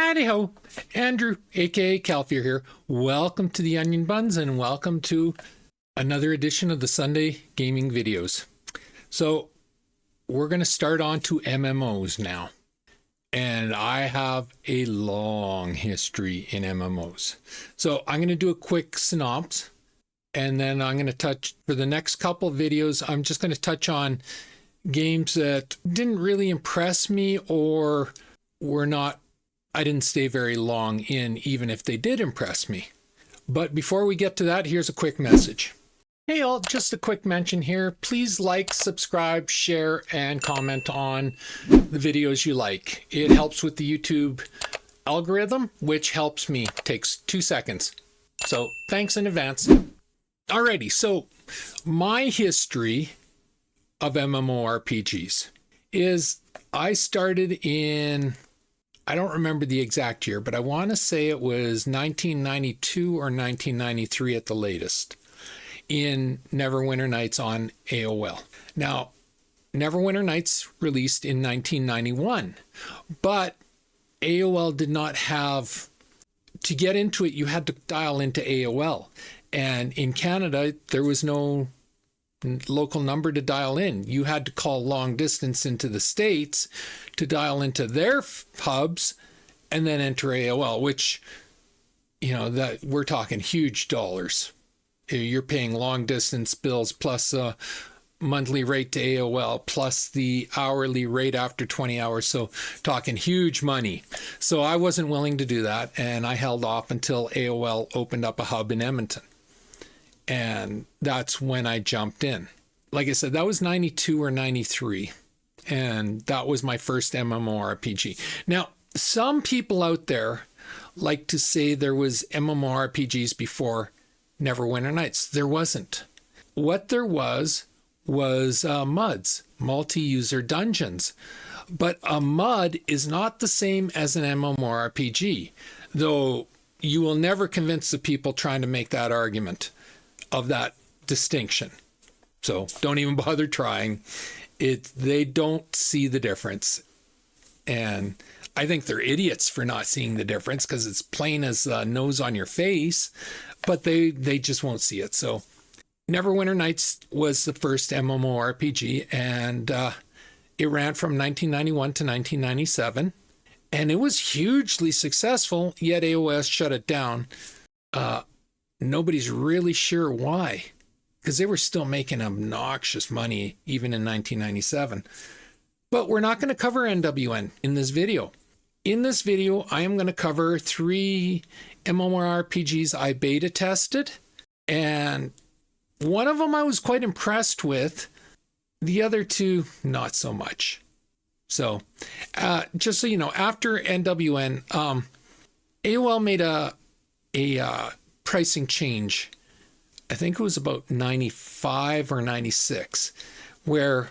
Howdy ho, Andrew, aka Calfier here. Welcome to the Onion Buns and welcome to another edition of the Sunday Gaming Videos. So we're going to start on to MMOs now. And I have a long history in MMOs. So I'm going to do a quick synopsis and then I'm going to touch, for the next couple videos, I'm just going to touch on games that didn't really impress me or I didn't stay very long in, even if they did impress me. But before we get to that, here's a quick message. Hey all, just a quick mention here. Please like, subscribe, share, and comment on the videos you like. It helps with the YouTube algorithm, which helps me. Takes 2 seconds. So thanks in advance. Alrighty, so my history of MMORPGs is I started in, I don't remember the exact year, but I want to say it was 1992 or 1993 at the latest, in Neverwinter Nights on AOL. Now, Neverwinter Nights released in 1991, but AOL did not have, to get into it, you had to dial into AOL. And in Canada, there was no local number to dial in. You had to call long distance into the States to dial into their hubs and then enter AOL, which, you know, that we're talking huge dollars. You're paying long distance bills plus a monthly rate to AOL plus the hourly rate after 20 hours. So talking huge money. So I wasn't willing to do that. And I held off until AOL opened up a hub in Edmonton. And that's when I jumped in. Like I said, that was 92 or 93. And that was my first MMORPG. Now, some people out there like to say there was MMORPGs before Neverwinter Nights. There wasn't. What there was MUDs, multi-user dungeons. But a MUD is not the same as an MMORPG, though you will never convince the people trying to make that argument of that distinction. So don't even bother trying. They don't see the difference. And I think they're idiots for not seeing the difference because it's plain as nose on your face, but they just won't see it. So Neverwinter Nights was the first MMORPG, and it ran from 1991 to 1997, and it was hugely successful, yet AOS shut it down. Nobody's really sure why, because they were still making obnoxious money even in 1997. But we're not going to cover NWN in this video. In this video, I am going to cover 3 MMORPGs I beta tested, and one of them I was quite impressed with. The other 2, not so much. So, just so you know, after NWN, AOL made a pricing change. I think it was about 95 or 96, where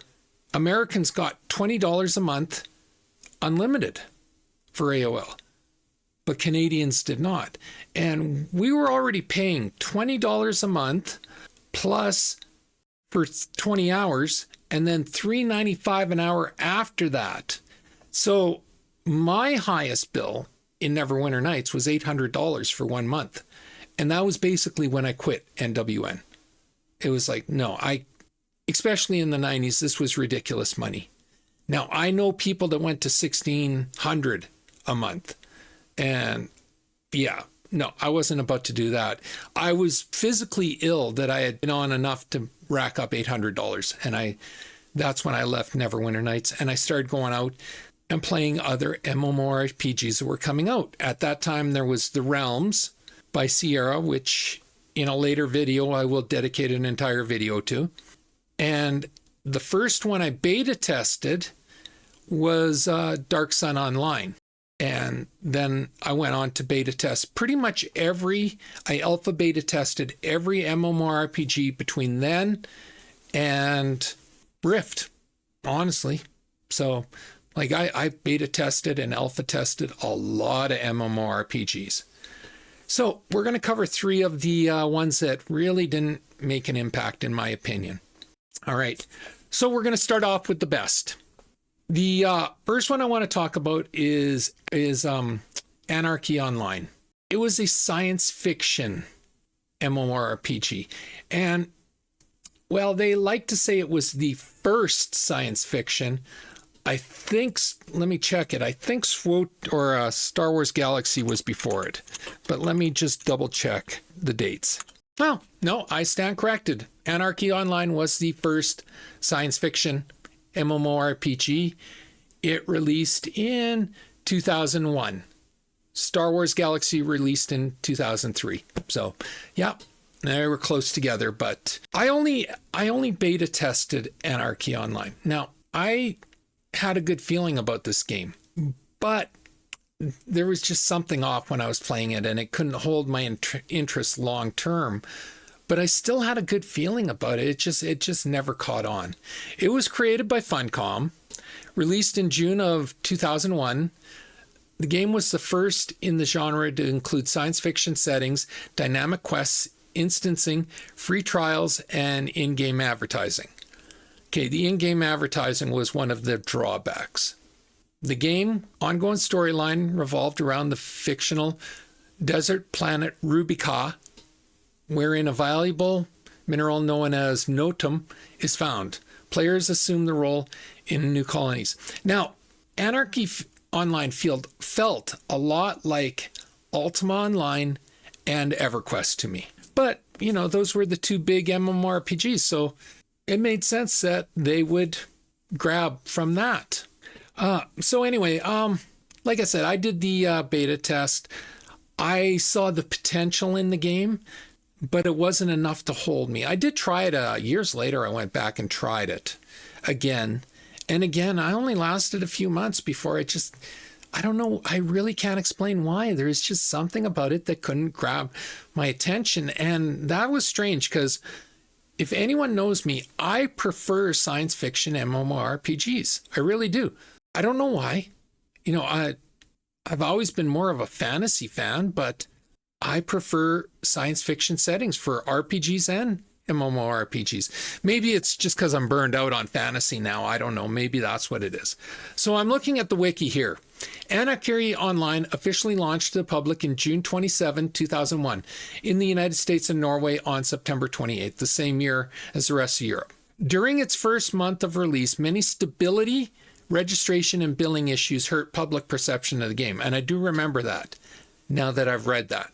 Americans got $20 a month unlimited for AOL, but Canadians did not. And we were already paying $20 a month plus for 20 hours and then $3.95 an hour after that. So my highest bill in Neverwinter Nights was $800 for 1 month. And that was basically when I quit NWN. It was like, no, especially in the 90s, this was ridiculous money. Now, I know people that went to $1,600 a month. And yeah, no, I wasn't about to do that. I was physically ill that I had been on enough to rack up $800. And that's when I left Neverwinter Nights. And I started going out and playing other MMORPGs that were coming out. At that time, there was The Realms by Sierra, which in a later video I will dedicate an entire video to. And the first one I beta tested was Dark Sun Online. And then I went on to beta test pretty much I alpha beta tested every MMORPG between then and Rift, honestly. So like I beta tested and alpha tested a lot of MMORPGs. So we're going to cover 3 of the ones that really didn't make an impact, in my opinion. All right. So we're going to start off with the best. The first one I want to talk about is Anarchy Online. It was a science fiction MMORPG. And, well, they like to say it was the first science fiction. I think, let me check it. I think Star Wars Galaxy was before it. But let me just double check the dates. Well, no, I stand corrected. Anarchy Online was the first science fiction MMORPG. It released in 2001. Star Wars Galaxy released in 2003. So, yeah, they were close together. But I only beta tested Anarchy Online. Now, I had a good feeling about this game, but there was just something off when I was playing it, and it couldn't hold my interest long term. But I still had a good feeling about it. It just never caught on. It was created by Funcom, released in June of 2001. The game was the first in the genre to include science fiction settings, dynamic quests, instancing, free trials, and in-game advertising. Okay, the in-game advertising was one of the drawbacks. The game ongoing storyline revolved around the fictional desert planet Rubica, wherein a valuable mineral known as notum is found. Players assume the role in new colonies. Now, Anarchy Online felt a lot like Ultima Online and EverQuest to me. But, you know, those were the two big MMORPGs, so it made sense that they would grab from that. So anyway, like I said, I did the beta test. I saw the potential in the game, but it wasn't enough to hold me. I did try it years later. I went back and tried it again. And again, I only lasted a few months before I don't know. I really can't explain why. There's just something about it that couldn't grab my attention. And that was strange because if anyone knows me, I prefer science fiction MMORPGs. I really do. I don't know why. You know, I've always been more of a fantasy fan, but I prefer science fiction settings for RPGs and MMORPGs. Maybe it's just because I'm burned out on fantasy now. I don't know. Maybe that's what it is. So I'm looking at the wiki here. Anarchy Online officially launched to the public in June 27, 2001, in the United States and Norway on September 28, the same year as the rest of Europe. During its first month of release, many stability, registration, and billing issues hurt public perception of the game. And I do remember that now that I've read that.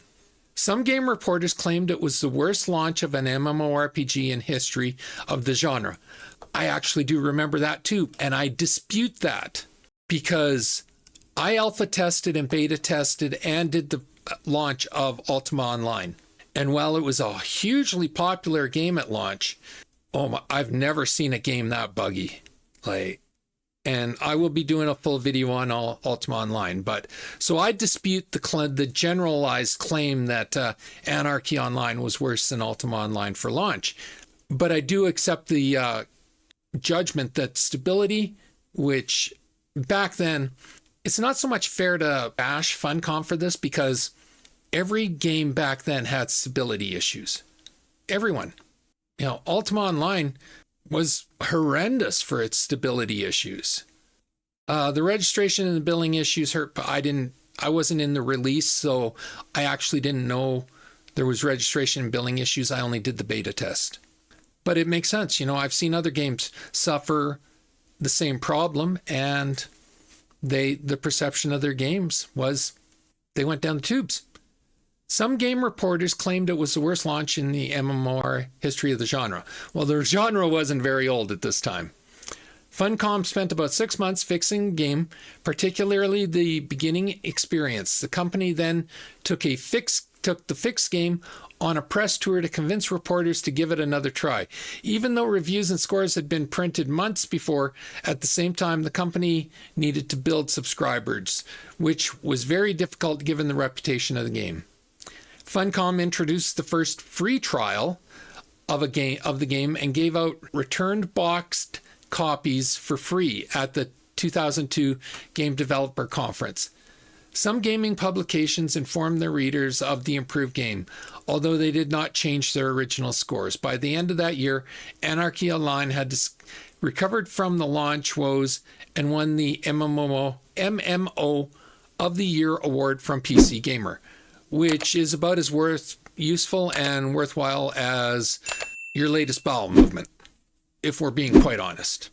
Some game reporters claimed it was the worst launch of an MMORPG in history of the genre. I actually do remember that too, and I dispute that because I alpha tested and beta tested and did the launch of Ultima Online. And while it was a hugely popular game at launch, I've never seen a game that buggy. And I will be doing a full video on Ultima Online. But so I dispute the generalized claim that Anarchy Online was worse than Ultima Online for launch. But I do accept the judgment that stability, which back then, it's not so much fair to bash Funcom for this because every game back then had stability issues. Everyone. You know, Ultima Online was horrendous for its stability issues. The registration and the billing issues hurt. I wasn't in the release, so I actually didn't know there was registration and billing issues. I only did the beta test. But it makes sense. You know, I've seen other games suffer the same problem, and the perception of their games was they went down the tubes. Some game reporters claimed it was the worst launch in the MMOR history of the genre. Well, the genre wasn't very old at this time. Funcom spent about 6 months fixing the game, particularly the beginning experience. The company then took the fixed game on a press tour to convince reporters to give it another try. Even though reviews and scores had been printed months before, at the same time, the company needed to build subscribers, which was very difficult given the reputation of the game. Funcom introduced the first free trial of the game and gave out returned boxed copies for free at the 2002 Game Developer Conference. Some gaming publications informed their readers of the improved game, although they did not change their original scores. By the end of that year, Anarchy Online had recovered from the launch woes and won the MMO of the Year award from PC Gamer, which is about as useful and worthwhile as your latest bowel movement, if we're being quite honest.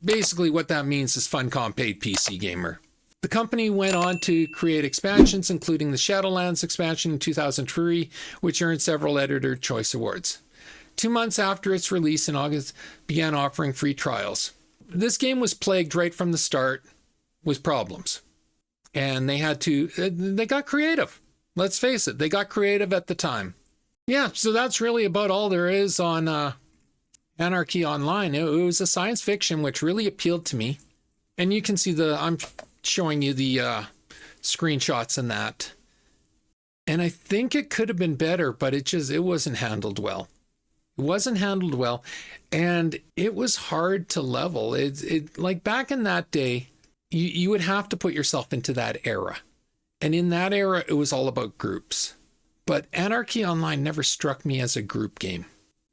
Basically, what that means is Funcom paid PC Gamer. The company went on to create expansions, including the Shadowlands expansion in 2003, which earned several Editor Choice Awards. 2 months after its release in August, began offering free trials. This game was plagued right from the start with problems. And they got creative. Let's face it, they got creative at the time. Yeah, so that's really about all there is on Anarchy Online. It was a science fiction which really appealed to me. And you can see I'm showing you the screenshots and that. And I think it could have been better, but it wasn't handled well. It wasn't handled well, and it was hard to level. It like back in that day, you would have to put yourself into that era. And in that era, it was all about groups. But Anarchy Online never struck me as a group game.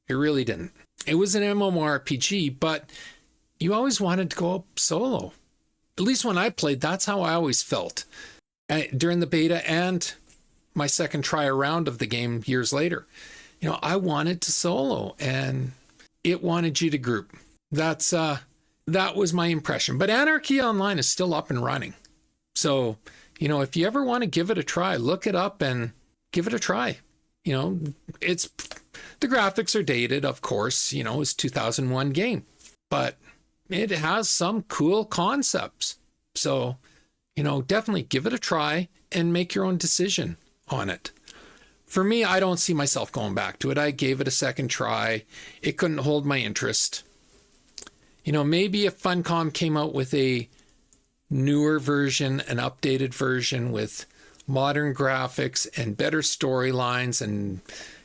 It really didn't. It was an MMORPG, but you always wanted to go up solo. At least when I played, that's how I always felt. During the beta and my second try around of the game years later. I wanted to solo, and it wanted you to group. That was my impression. But Anarchy Online is still up and running. So, if you ever want to give it a try, look it up and give it a try. The graphics are dated, of course, it's a 2001 game, but it has some cool concepts. So, definitely give it a try and make your own decision on it. For me, I don't see myself going back to it. I gave it a second try. It couldn't hold my interest. Maybe if Funcom came out with a newer version, an updated version with modern graphics and better storylines and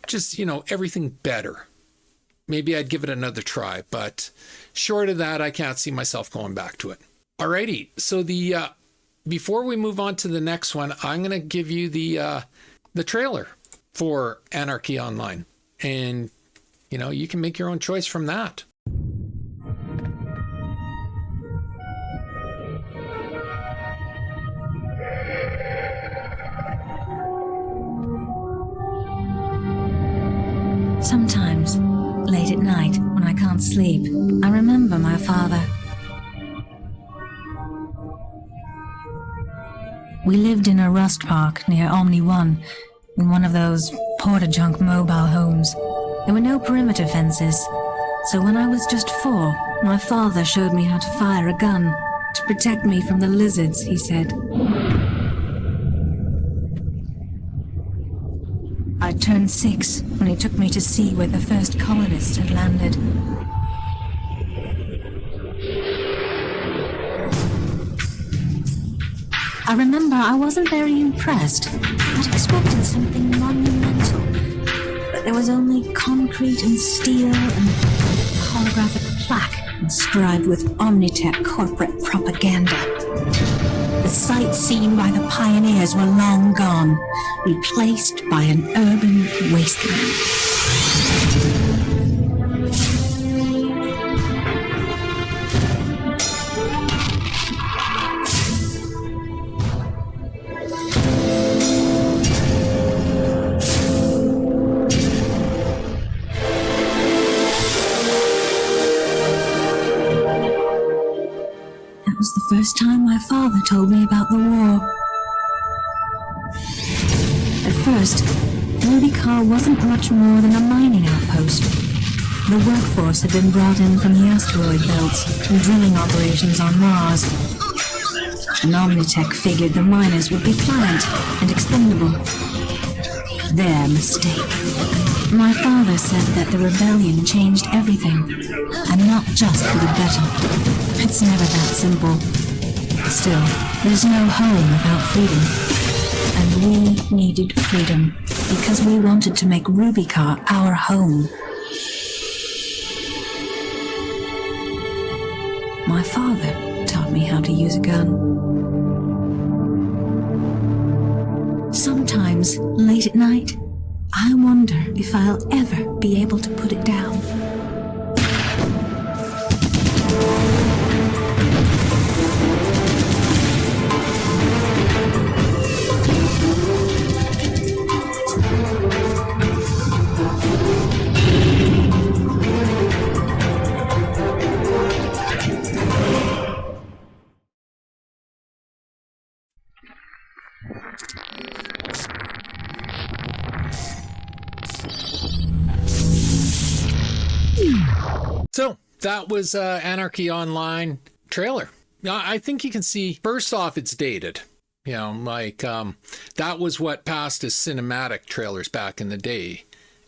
just, everything better, maybe I'd give it another try. But short of that, I can't see myself going back to it. Alrighty. So before we move on to the next one, I'm going to give you the trailer for Anarchy Online. And, you can make your own choice from that. Sometimes, late at night, when I can't sleep, I remember my father. We lived in a rust park near Omni 1, in one of those porta-junk mobile homes. There were no perimeter fences, so when I was just 4, my father showed me how to fire a gun to protect me from the lizards, he said. I turned 6 when he took me to see where the first colonists had landed. I remember I wasn't very impressed. I'd expected something monumental, but there was only concrete and steel and a holographic plaque inscribed with Omnitech corporate propaganda. The sights seen by the pioneers were long gone, replaced by an urban wasteland. That was the first time my father told me about the war. At first, Rubicar wasn't much more than a mining outpost. The workforce had been brought in from the asteroid belts from drilling operations on Mars. And Omnitech figured the miners would be pliant and expendable. Their mistake. My father said that the rebellion changed everything, and not just for the better. It's never that simple. Still, there's no home without freedom. And we needed freedom because we wanted to make Rubicar our home. My father taught me how to use a gun. Sometimes, late at night, I wonder if I'll ever be able to put it down. So that was Anarchy Online trailer. Now, I think you can see, first off, it's dated. You know, like that was what passed as cinematic trailers back in the day.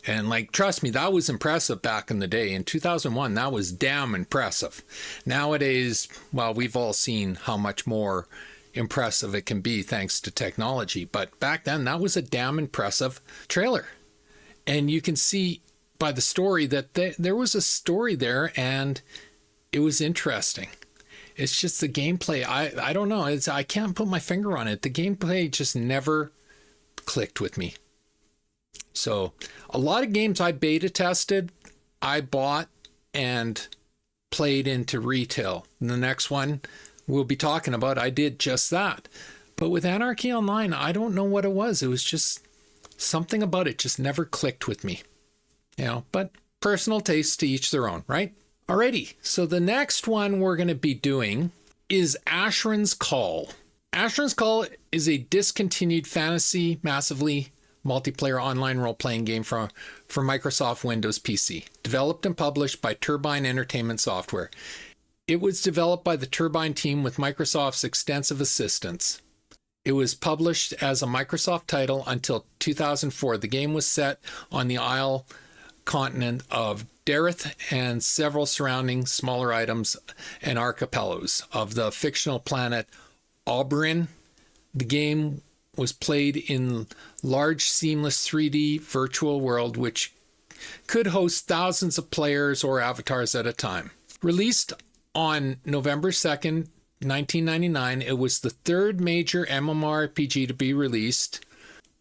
And like, trust me, that was impressive back in the day. In 2001, that was damn impressive. Nowadays, well, we've all seen how much more impressive it can be thanks to technology. But back then, that was a damn impressive trailer. And you can see by the story that there was a story there and it was interesting. It's just the gameplay. I don't know. I can't put my finger on it. The gameplay just never clicked with me. So a lot of games I beta tested, I bought and played into retail. And the next one we'll be talking about, I did just that. But with Anarchy Online, I don't know what it was. It was just something about it just never clicked with me. You know, but personal taste to each their own, right? Alrighty, so the next one we're going to be doing is Asheron's Call. Asheron's Call is a discontinued fantasy, massively multiplayer online role-playing game for Microsoft Windows PC, developed and published by Turbine Entertainment Software. It was developed by the Turbine team with Microsoft's extensive assistance. It was published as a Microsoft title until 2004. The game was set on the Isle continent of Dareth and several surrounding smaller items and archipelagos of the fictional planet Oberyn. The game was played in large seamless 3D virtual world which could host thousands of players or avatars at a time. Released on November 2nd, 1999, it was the third major MMORPG to be released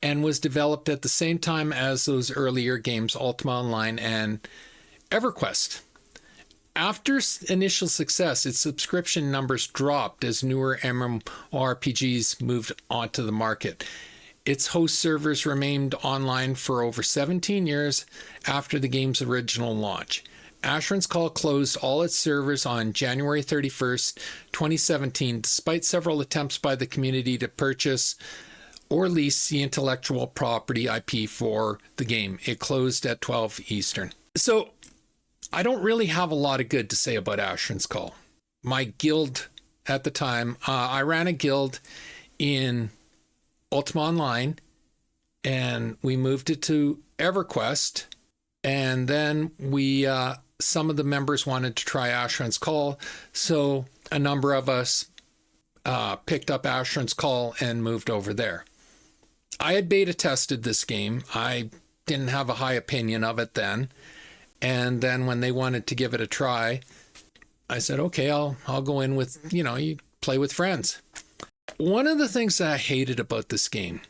and was developed at the same time as those earlier games, Ultima Online and EverQuest. After initial success, its subscription numbers dropped as newer MMORPGs moved onto the market. Its host servers remained online for over 17 years after the game's original launch. Asheron's Call closed all its servers on January 31st, 2017, despite several attempts by the community to purchase or lease the intellectual property IP for the game. It closed at 12 Eastern. So I don't really have a lot of good to say about Asheron's Call. My guild at the time, I ran a guild in Ultima Online and we moved it to EverQuest. And then we, some of the members wanted to try Asheron's Call. So a number of us picked up Asheron's Call and moved over there. I had beta tested this game. I didn't have a high opinion of it then. And then when they wanted to give it a try, I said, okay, I'll go in with, you play with friends. One of the things that I hated about this game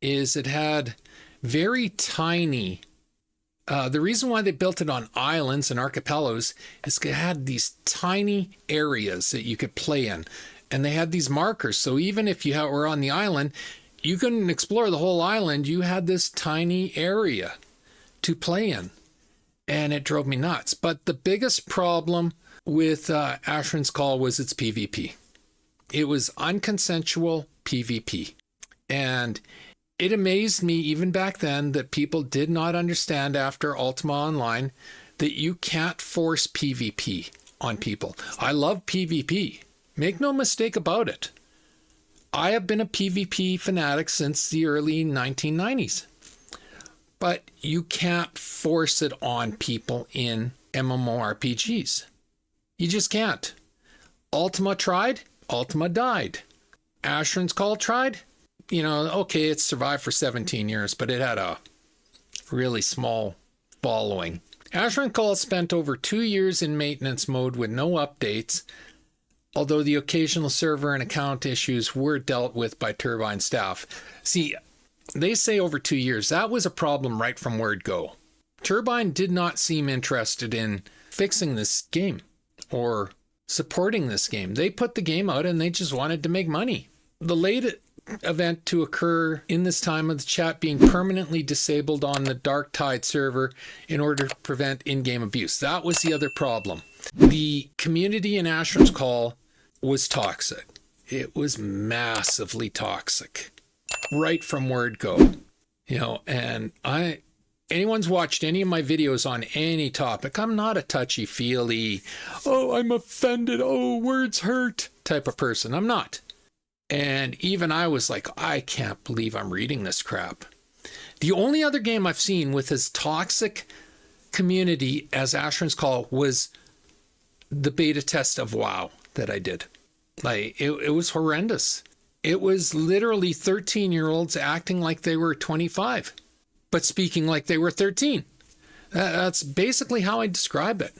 is it had very tiny, the reason why they built it on islands and archipelagos is it had these tiny areas that you could play in. And they had these markers. So even if you were on the island, you couldn't explore the whole island. You had this tiny area to play in. And it drove me nuts. But the biggest problem with Asheron's Call was its PvP. It was unconsensual PvP. And it amazed me even back then that people did not understand after Ultima Online that you can't force PvP on people. I love PvP. Make no mistake about it. I have been a PvP fanatic since the early 1990s. But you can't force it on people in MMORPGs. You just can't. Ultima tried, Ultima died. Asheron's Call tried, okay, it survived for 17 years, but it had a really small following. Asheron's Call spent over 2 years in maintenance mode with no updates, although the occasional server and account issues were dealt with by Turbine staff. See, they say over 2 years. That was a problem right from word go. Turbine did not seem interested in fixing this game or supporting this game. They put the game out and they just wanted to make money. The late event to occur in this time of the chat being permanently disabled on the Dark Tide server in order to prevent in-game abuse. That was the other problem. The community in Asheron's Call was toxic. It was massively toxic. right from word go. And anyone's watched any of my videos on any topic, I'm not a touchy-feely, oh, I'm offended, oh, words hurt type of person. I'm not. And even I was like, I can't believe I'm reading this crap. The only other game I've seen with as toxic community as Asheron's Call was the beta test of WoW that I did. Like, it was horrendous. It was literally 13-year-olds acting like they were 25, but speaking like they were 13. That's basically how I describe it.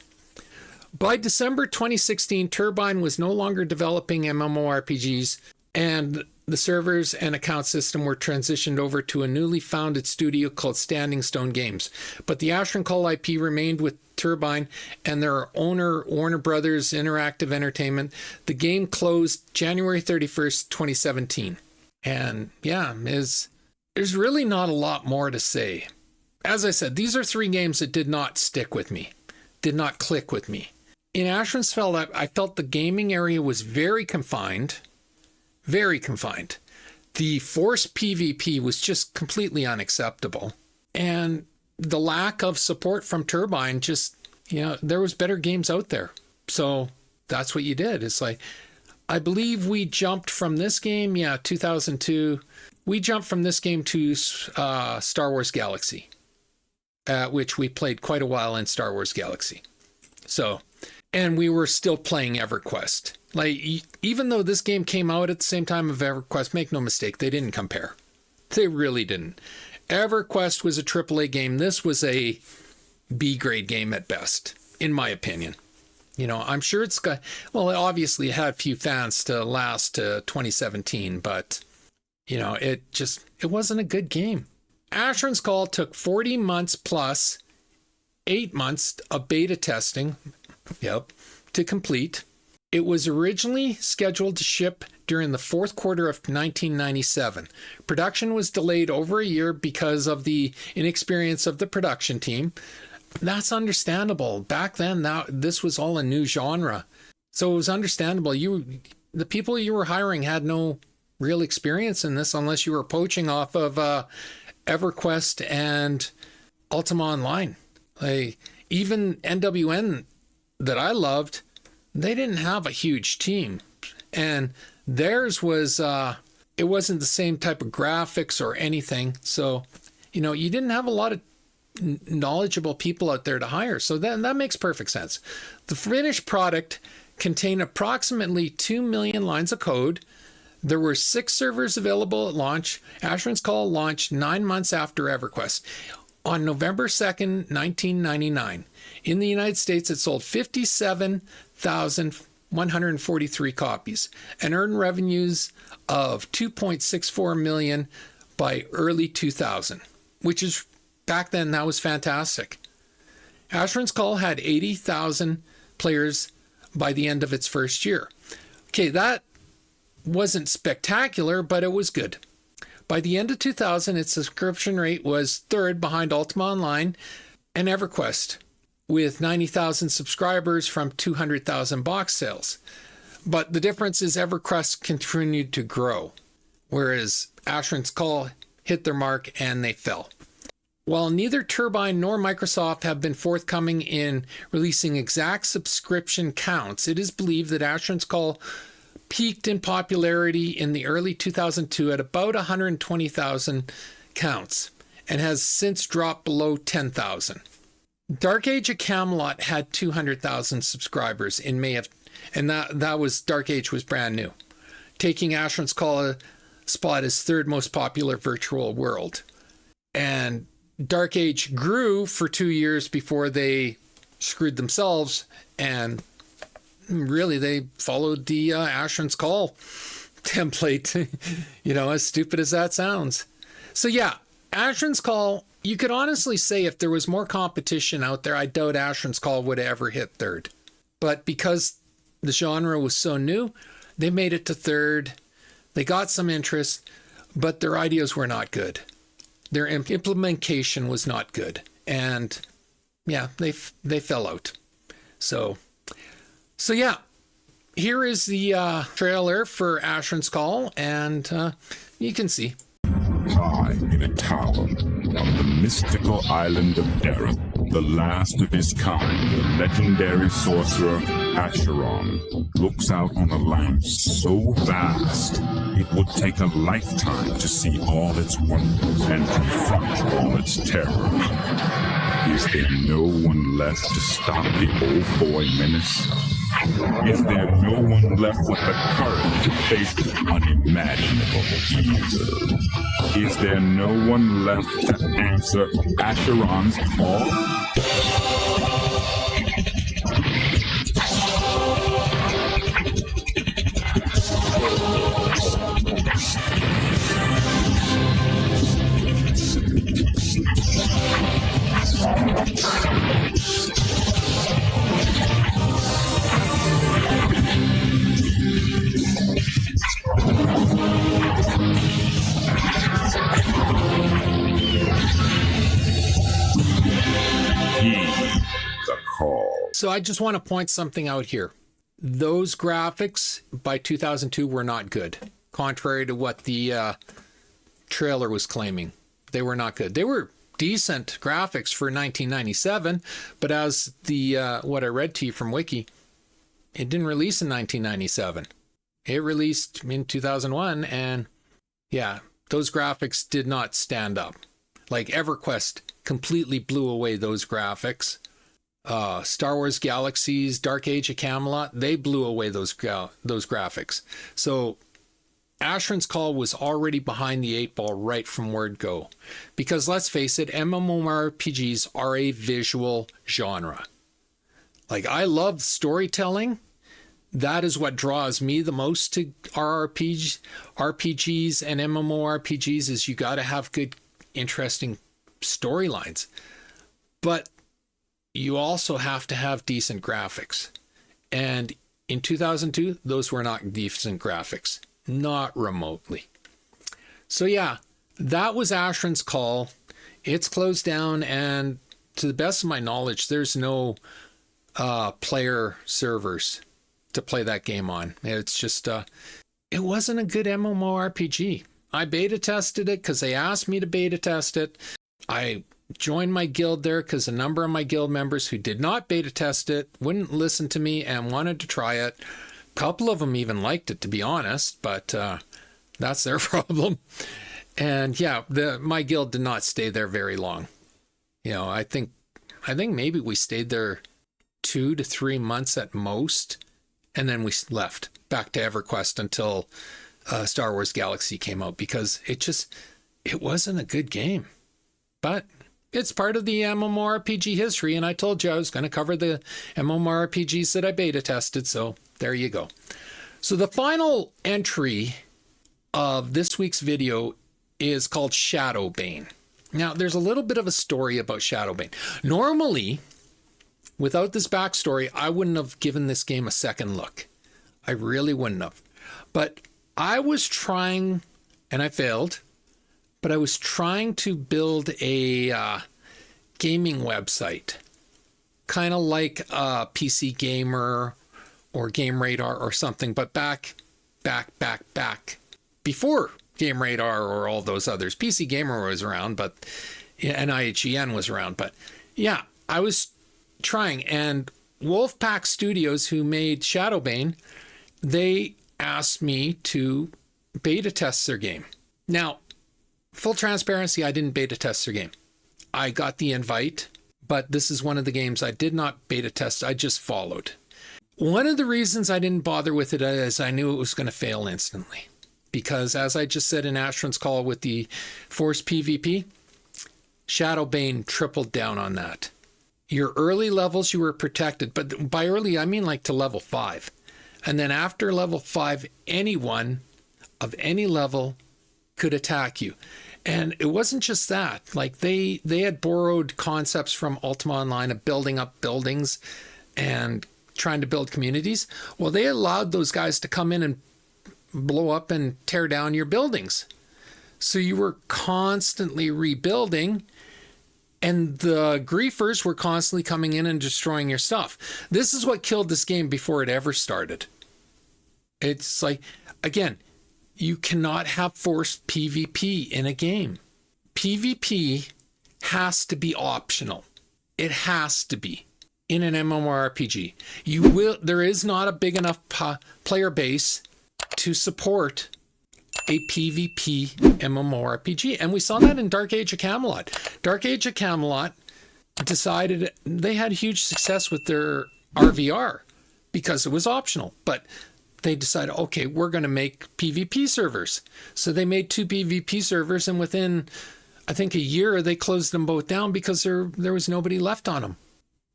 By December 2016, Turbine was no longer developing MMORPGs, and the servers and account system were transitioned over to a newly founded studio called Standing Stone Games. But the Asheron Call IP remained with Turbine and their owner, Warner Brothers Interactive Entertainment. The game closed January 31st, 2017. And yeah, there's really not a lot more to say. As I said, these are 3 games that did not stick with me, did not click with me. In Asheron's Call, I felt the gaming area was very confined. Very confined. The forced PvP was just completely unacceptable. And the lack of support from Turbine just, there was better games out there. So that's what you did. It's like, I believe we jumped from this game, 2002. We jumped from this game to Star Wars Galaxy, which we played quite a while in Star Wars Galaxy. So, and we were still playing EverQuest. Like, even though this game came out at the same time of EverQuest, make no mistake, they didn't compare. They really didn't. EverQuest was a AAA game. This was a B-grade game at best, in my opinion. I'm sure it's got, well, it obviously had a few fans to last to 2017, but, it wasn't a good game. Asheron's Call took 40 months plus 8 months of beta testing, to complete. It was originally scheduled to ship during the fourth quarter of 1997. Production was delayed over a year because of the inexperience of the production team. That's understandable. Back then, this was all a new genre. So it was understandable. The people you were hiring had no real experience in this unless you were poaching off of EverQuest and Ultima Online. Like, even NWN that I loved, they didn't have a huge team, and theirs was it wasn't the same type of graphics or anything. So, you didn't have a lot of knowledgeable people out there to hire. So that makes perfect sense. The finished product contained approximately 2 million lines of code. There were 6 servers available at launch. Asheron's Call launched 9 months after EverQuest. On November 2nd, 1999. In the United States, it sold 57,143 copies and earned revenues of $2.64 million by early 2000, which is, back then, that was fantastic. Asheron's Call had 80,000 players by the end of its first year. Okay, that wasn't spectacular, but it was good. By the end of 2000, its subscription rate was third behind Ultima Online and EverQuest, with 90,000 subscribers from 200,000 box sales. But the difference is EverQuest continued to grow, whereas Asheron's Call hit their mark and they fell. While neither Turbine nor Microsoft have been forthcoming in releasing exact subscription counts, it is believed that Asheron's Call peaked in popularity in the early 2002 at about 120,000 counts and has since dropped below 10,000. Dark Age of Camelot had 200,000 subscribers in May of, and that was, Dark Age was brand new, taking Asheron's Call a spot as third most popular virtual world. And Dark Age grew for 2 years before they screwed themselves, and really they followed the Asheron's Call template, as stupid as that sounds. So yeah, Asheron's Call, you could honestly say if there was more competition out there, I doubt Asheron's Call would have ever hit third. But because the genre was so new, they made it to third. They got some interest, but their ideas were not good. Their implementation was not good. And yeah, they fell out. So yeah, here is the trailer for Asheron's Call, and you can see. lie in a tower on the mystical island of Dareth, the last of his kind. The legendary sorcerer Asheron looks out on a land so vast it would take a lifetime to see all its wonders and confront all its terror. Is there no one left to stop the old boy menace? Is there no one left with the courage to face the unimaginable evil? Is there no one left to answer Asheron's call? So I just want to point something out here. Those graphics by 2002 were not good, contrary to what the trailer was claiming. They were not good. They were decent graphics for 1997, but as the what I read to you from Wiki, it didn't release in 1997. It released in 2001, and yeah, those graphics did not stand up. Like EverQuest completely blew away those graphics. Star Wars Galaxies, Dark Age of Camelot, they blew away those graphics. So Asheron's Call was already behind the 8 ball right from word go. Because let's face it, MMORPGs are a visual genre. Like, I love storytelling. That is what draws me the most to RPGs and MMORPGs, is you got to have good, interesting storylines. But you also have to have decent graphics. And in 2002, those were not decent graphics. Not remotely. So yeah, that was Asheron's Call. It's closed down, and to the best of my knowledge, there's no player servers to play that game on. It's just, it wasn't a good MMORPG. I beta tested it because they asked me to beta test it. I joined my guild there because a number of my guild members who did not beta test it wouldn't listen to me and wanted to try it. A couple of them even liked it, to be honest, but that's their problem. And yeah, my guild did not stay there very long. You know, I think maybe we stayed there 2 to 3 months at most, and then we left back to EverQuest until Star Wars Galaxy came out, because it wasn't a good game. But it's part of the MMORPG history, and I told you I was going to cover the MMORPGs that I beta tested, so there you go. So the final entry of this week's video is called Shadow Bane. Now, there's a little bit of a story about Shadow Bane. Normally, without this backstory, I wouldn't have given this game a second look. I really wouldn't have. But I was trying, and I failed, but I was trying to build a gaming website, kind of like a PC Gamer or Game Radar or something, but back before Game Radar or all those others. PC Gamer was around, but NIHEN was around. But yeah, I was trying, and Wolfpack Studios, who made Shadow Bane, they asked me to beta test their game. Now, full transparency, I didn't beta test their game. I got the invite, but this is one of the games I did not beta test. I just followed. One of the reasons I didn't bother with it is I knew it was going to fail instantly. Because as I just said in Asheron's Call with the Forced PvP, Shadow Bane tripled down on that. Your early levels, you were protected. But by early, I mean like to level 5. And then after level 5, anyone of any level could attack you. And it wasn't just that. Like they had borrowed concepts from Ultima Online of building up buildings and trying to build communities. Well, they allowed those guys to come in and blow up and tear down your buildings. So you were constantly rebuilding, and the griefers were constantly coming in and destroying your stuff. This is what killed this game before it ever started. It's like, again, you cannot have forced PvP in a game. PvP has to be optional. It has to be in an MMORPG. There is not a big enough player base to support a PvP MMORPG. And we saw that in Dark Age of Camelot. Dark Age of Camelot decided they had huge success with their RVR because it was optional. But they decided, okay, we're going to make PvP servers. So they made 2 PvP servers, and within, I think, a year, they closed them both down because there was nobody left on them.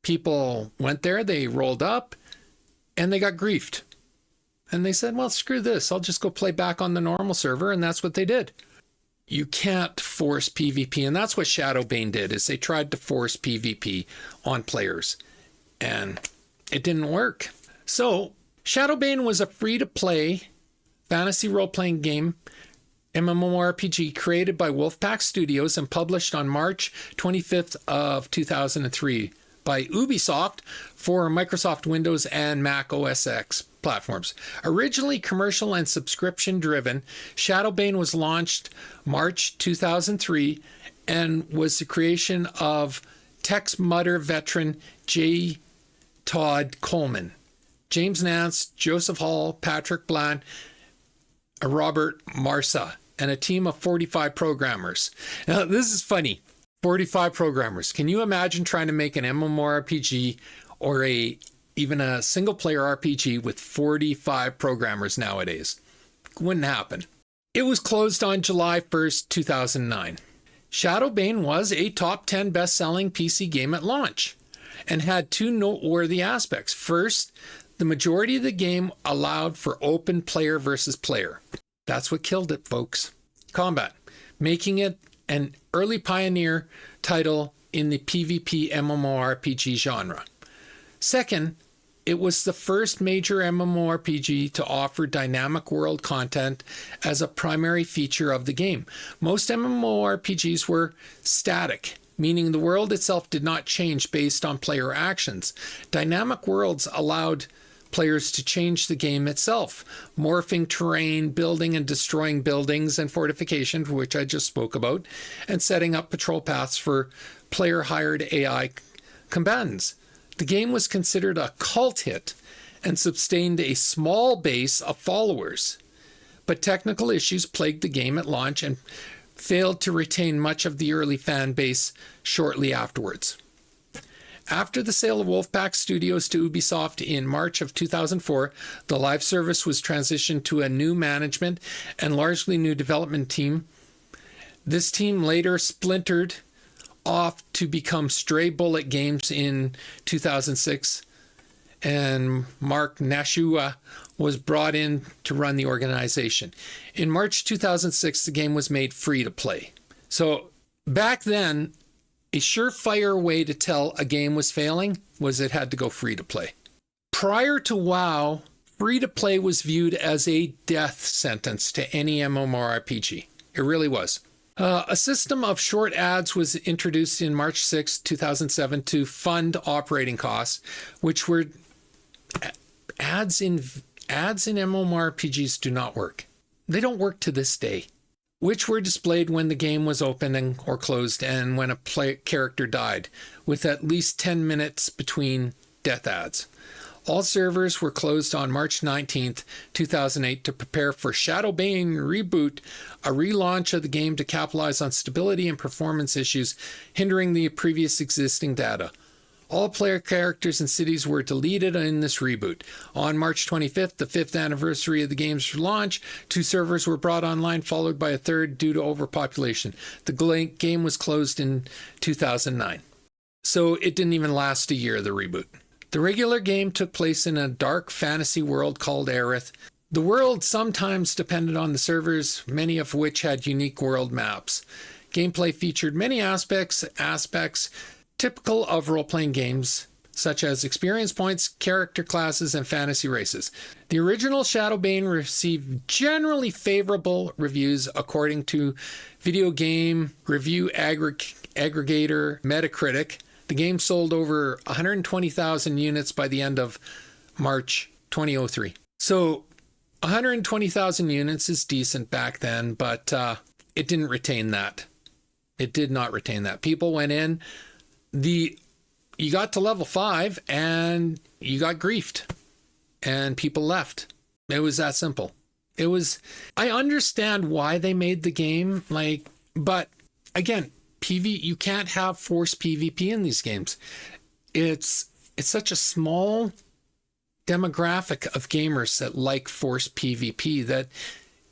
People went there, they rolled up, and they got griefed. And they said, well, screw this. I'll just go play back on the normal server. And that's what they did. You can't force PvP. And that's what Shadow Bane did, is they tried to force PvP on players. And it didn't work. So Shadow Bane was a free-to-play fantasy role-playing game, MMORPG, created by Wolfpack Studios and published on March 25th of 2003 by Ubisoft for Microsoft Windows and Mac OS X platforms. Originally commercial and subscription driven, Shadow Bane was launched March 2003 and was the creation of Tex Mutter veteran J. Todd Coleman, James Nance, Joseph Hall, Patrick Bland, Robert Marsa, and a team of 45 programmers. Now, this is funny. 45 programmers. Can you imagine trying to make an MMORPG or even a single player RPG with 45 programmers nowadays? Wouldn't happen. It was closed on July 1st, 2009. Shadow Bane was a top 10 best-selling PC game at launch and had 2 noteworthy aspects. First, the majority of the game allowed for open player versus player. That's what killed it, folks. Combat, making it an early pioneer title in the PvP MMORPG genre. Second, it was the first major MMORPG to offer dynamic world content as a primary feature of the game. Most MMORPGs were static, meaning the world itself did not change based on player actions. Dynamic worlds allowed players to change the game itself, morphing terrain, building and destroying buildings and fortifications, which I just spoke about, and setting up patrol paths for player-hired AI combatants. The game was considered a cult hit and sustained a small base of followers, but technical issues plagued the game at launch and failed to retain much of the early fan base shortly afterwards. After the sale of Wolfpack Studios to Ubisoft in March of 2004, the live service was transitioned to a new management and largely new development team. This team later splintered off to become Stray Bullet Games in 2006, and Mark Nashua was brought in to run the organization. In March 2006, the game was made free to play. So back then, a surefire way to tell a game was failing was it had to go free to play. Prior to WoW, free to play was viewed as a death sentence to any MMORPG. It really was. A system of short ads was introduced in March 6, 2007 to fund operating costs, which were ads in MMORPGs do not work. They don't work to this day. Which were displayed when the game was open or closed and when a character died, with at least 10 minutes between death ads. All servers were closed on March 19th, 2008 to prepare for Shadow Bane Reboot, a relaunch of the game to capitalize on stability and performance issues hindering the previous existing data. All player characters and cities were deleted in this reboot. On March 25th, the 5th anniversary of the game's launch, 2 servers were brought online, followed by a third due to overpopulation. The game was closed in 2009. So it didn't even last a year, the reboot. The regular game took place in a dark fantasy world called Aerith. The world sometimes depended on the servers, many of which had unique world maps. Gameplay featured many aspects typical of role-playing games, such as experience points, character classes, and fantasy races. The original Shadow Bane received generally favorable reviews according to video game review aggregator Metacritic. The game sold over 120,000 units by the end of March 2003. So 120,000 units is decent back then, but it didn't retain that. It did not retain that. People went in, you got to level 5 and you got griefed and people left. It was that simple. I understand why they made the game, but again, you can't have forced PvP in these games. It's such a small demographic of gamers that like forced PvP that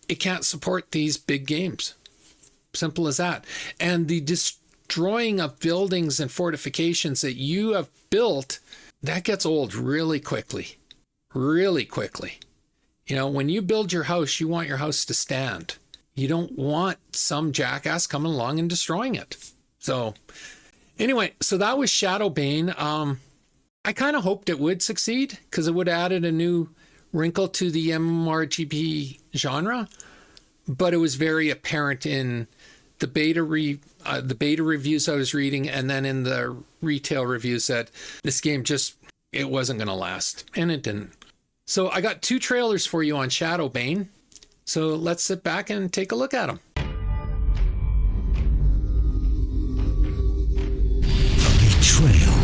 it can't support these big games. Simple as that. And the destroying of buildings and fortifications that you have built, that gets old really quickly. Really quickly. When you build your house, you want your house to stand. You don't want some jackass coming along and destroying it. So anyway, so that was Shadow Bane. I kind of hoped it would succeed because it would have added a new wrinkle to the MMORPG genre, but it was very apparent in the beta reviews I was reading, and then in the retail reviews that this game it wasn't going to last, and it didn't. So I got 2 trailers for you on Shadow Bane. So let's sit back and take a look at them. Betrayal.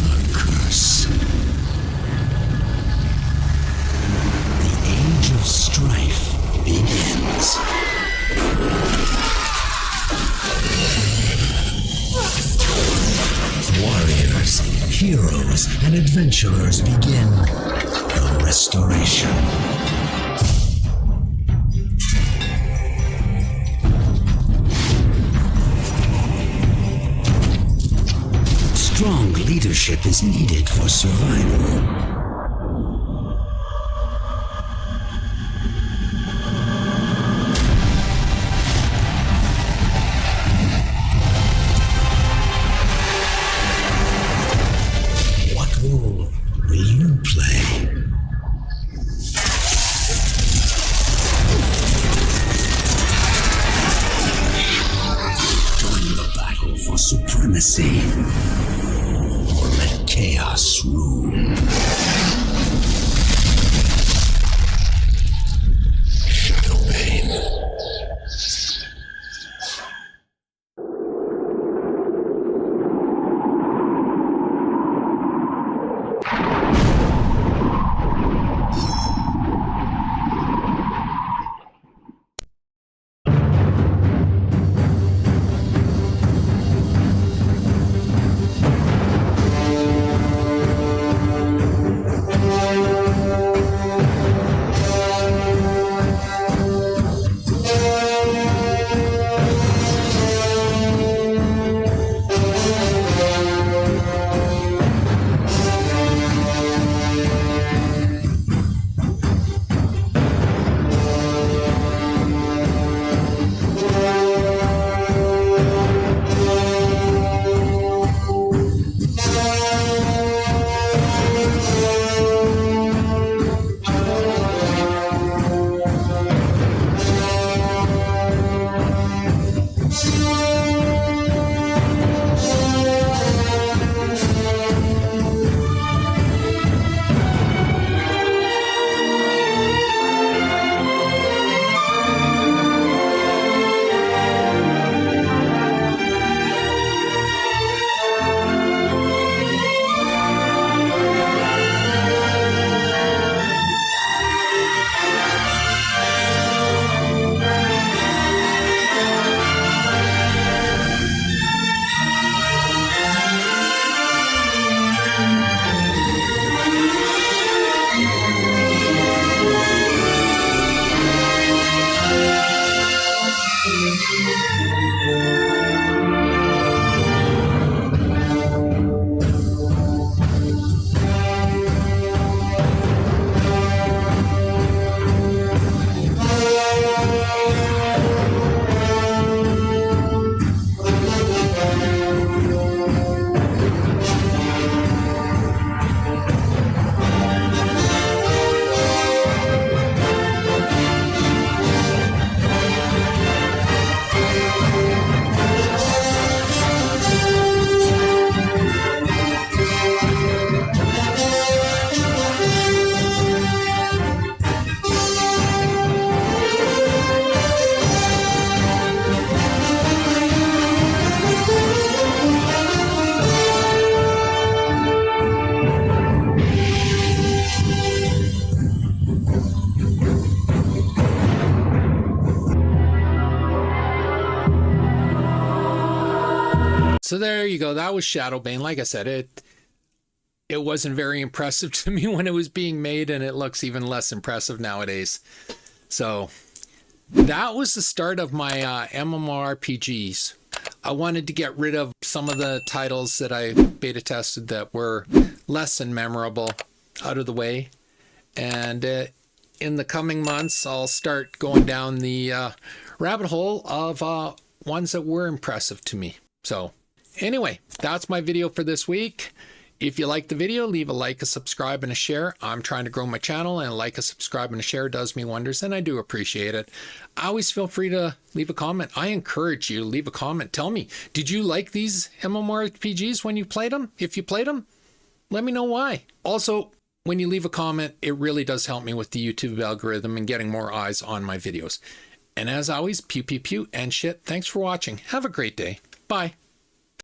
A curse. The age of strife begins. Warriors, heroes, and adventurers begin the restoration. Strong leadership is needed for survival. What role will you play? Join the battle for supremacy. Let chaos rule. Shadow Bane. So there you go. That was Shadow Bane. Like I said, it wasn't very impressive to me when it was being made, and it looks even less impressive nowadays. So that was the start of my MMORPGs. I wanted to get rid of some of the titles that I beta tested that were less than memorable out of the way. And in the coming months, I'll start going down the rabbit hole of ones that were impressive to me. So anyway, that's my video for this week. If you like the video, leave a like, a subscribe, and a share. I'm trying to grow my channel, and a like, a subscribe, and a share does me wonders, and I do appreciate it. Always feel free to leave a comment. I encourage you to leave a comment. Tell me, did you like these MMORPGs when you played them? If you played them, let me know why. Also, when you leave a comment, it really does help me with the YouTube algorithm and getting more eyes on my videos. And as always, pew, pew, pew, and shit. Thanks for watching. Have a great day. Bye.